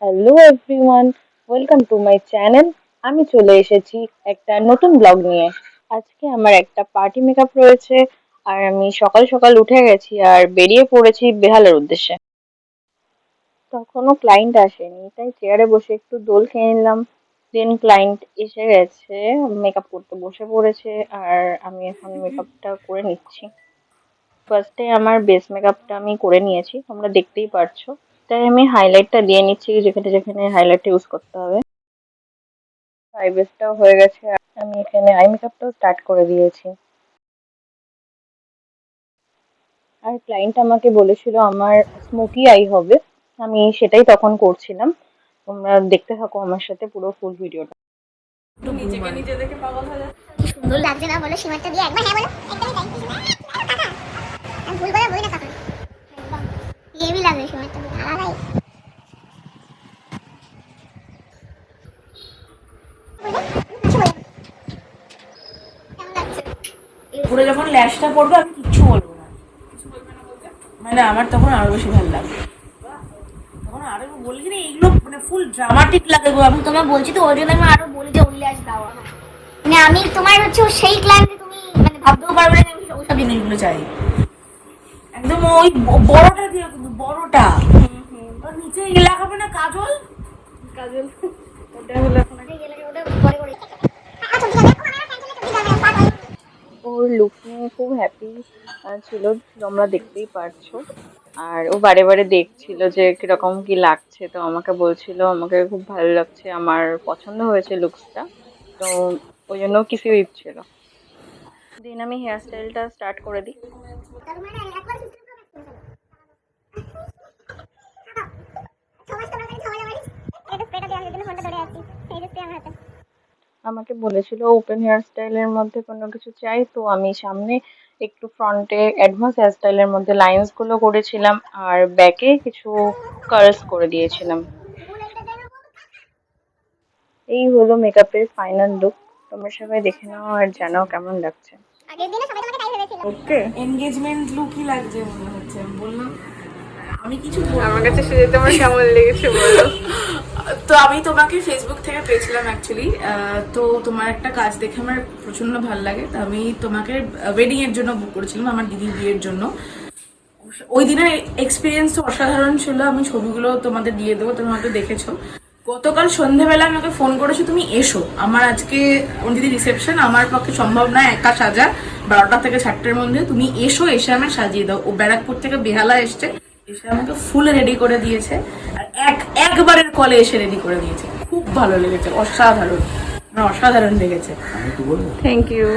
Hello everyone, welcome to my channel. আমি চলে এসেছি একটা নতুন ব্লগ নিয়ে। আজকে আমার একটা পার্টি মেকআপ রয়েছে আর আমি সকাল সকাল উঠে গেছি আর বেরিয়ে পড়েছি বেহালার উদ্দেশ্যে। তখনও ক্লায়েন্ট আসেনি, তাই চেয়ারে বসে একটু দোল খেয়ে নিলাম। দেন ক্লায়েন্ট এসে গেছে, মেকআপ করতে বসে পড়েছে আর আমি এখন মেকআপটা করে নিচ্ছি। ফার্স্টে আমার বেস মেকআপটা আমি করে নিয়েছি, তোমরা দেখতেই পারছো। তাই আমি হাইলাইটটা দিয়ে নিচ্ছি যেখানে যেখানে হাইলাইট ইউজ করতে হবে। আই বেসটাও হয়ে গেছে, আমি এখানে আই মেকআপটাও স্টার্ট করে দিয়েছি। আর ক্লায়েন্ট আমাকে বলেছিল আমার স্মোকি আই হবে, আমি সেটাই তখন করছিলাম। তোমরা দেখতে থাকো আমার সাথে পুরো ফুল ভিডিওটা। নিজেকে নিজে দেখে পাগল হয়ে যাচ্ছে। কি সুন্দর লাগছে না বলো? সীমাটা দিয়ে একবার হ্যাঁ বলো। একদমই তাই। কাকা আমি ভুল করে বলি না কাকা, একদম হেভি লাগে সীমাটা দিয়ে আলাদাই। পুরো যখন ল্যাশটা পড়বে আমি কিচ্ছু বলবো না, মানে আমার তখন আরো বেশি ভালো লাগবে। তখন আরো বলবি না, এগুলো মানে ফুল ড্রামাটিক লাগে গো। আমি তোমার বলছি তো, ওই জন্য আমি আরো বলি যে উল্লাস দাও। মানে আমি তোমার হচ্ছে সেই ক্লায়েন্ট, তুমি মানে ভাবতেও পারবে না আমি ওইসব জিনিসগুলো চাই। একদম ওই বড়টা দিয়ে, কিন্তু বড়টা ওর নিচে লাগাবে না কাজল। কাজল ওটা হলো এখন ওটা পরে করে। ওর লুক নিয়ে খুব হ্যাপি ছিল, তোমরা দেখতেই পারছো। আর ও বারে বারে দেখছিল যে কিরকম কি লাগছে, তো আমাকে বলছিল আমাকে খুব ভালো লাগছে, আমার পছন্দ হয়েছে লুকসটা। তো ওই জন্য কিছু দিচ্ছিল। দিন আমি হেয়ার স্টাইলটা স্টার্ট করে দিই। আমাকে বলেছিল ওপেন হেয়ার স্টাইলের মধ্যে কোনো কিছু চাই, তো আমি সামনে একটু ফ্রন্টে অ্যাডভান্স হেয়ার স্টাইলের মধ্যে লাইন্স গুলো করেছিলাম আর ব্যাকে কিছু কার্লস করে দিয়েছিলাম। এই হলো মেকআপের ফাইনাল লুক। তোমরা সবাই দেখে নাও আর জানাও কেমন লাগছে। ওকে, এনগেজমেন্ট লুকই লাগছে মনে হচ্ছে। আমি বললাম আমি কিছু আমার কাছে সেটা তোমার কেমন লেগেছে বলো? তো আমি তোমাকে ফেসবুক থেকে পেয়েছিলাম অ্যাকচুয়ালি। তো তোমার একটা কাজ দেখে আমার প্রচন্ড ভালো লাগে, তো আমি তোমাকে ওয়েডিং এর জন্য বুক করেছিলাম, আমার দিদির বিয়ের জন্য। ওই দিনের এক্সপিরিয়েন্স তো অসাধারণ ছিল। আমি ছবিগুলো তোমাদের দিয়ে দেবো, তুমি হয়তো দেখেছো। গতকাল সন্ধ্যেবেলা আমাকে ফোন করেছো তুমি এসো, আমার আজকে আমার দিদি রিসেপশন, আমার পক্ষে সম্ভব নয় একা সাজা 12টা থেকে 4টার মধ্যে। তুমি এসো, এসে আমায় সাজিয়ে দাও। ও ব্যারাকপুর থেকে বেহালা এসছে, এসে আমাকে ফুল রেডি করে দিয়েছে আর একবারের কলে এসে রেডি করে দিয়েছে। খুব ভালো লেগেছে, অসাধারণ, আমার অসাধারণ লেগেছে। Thank you.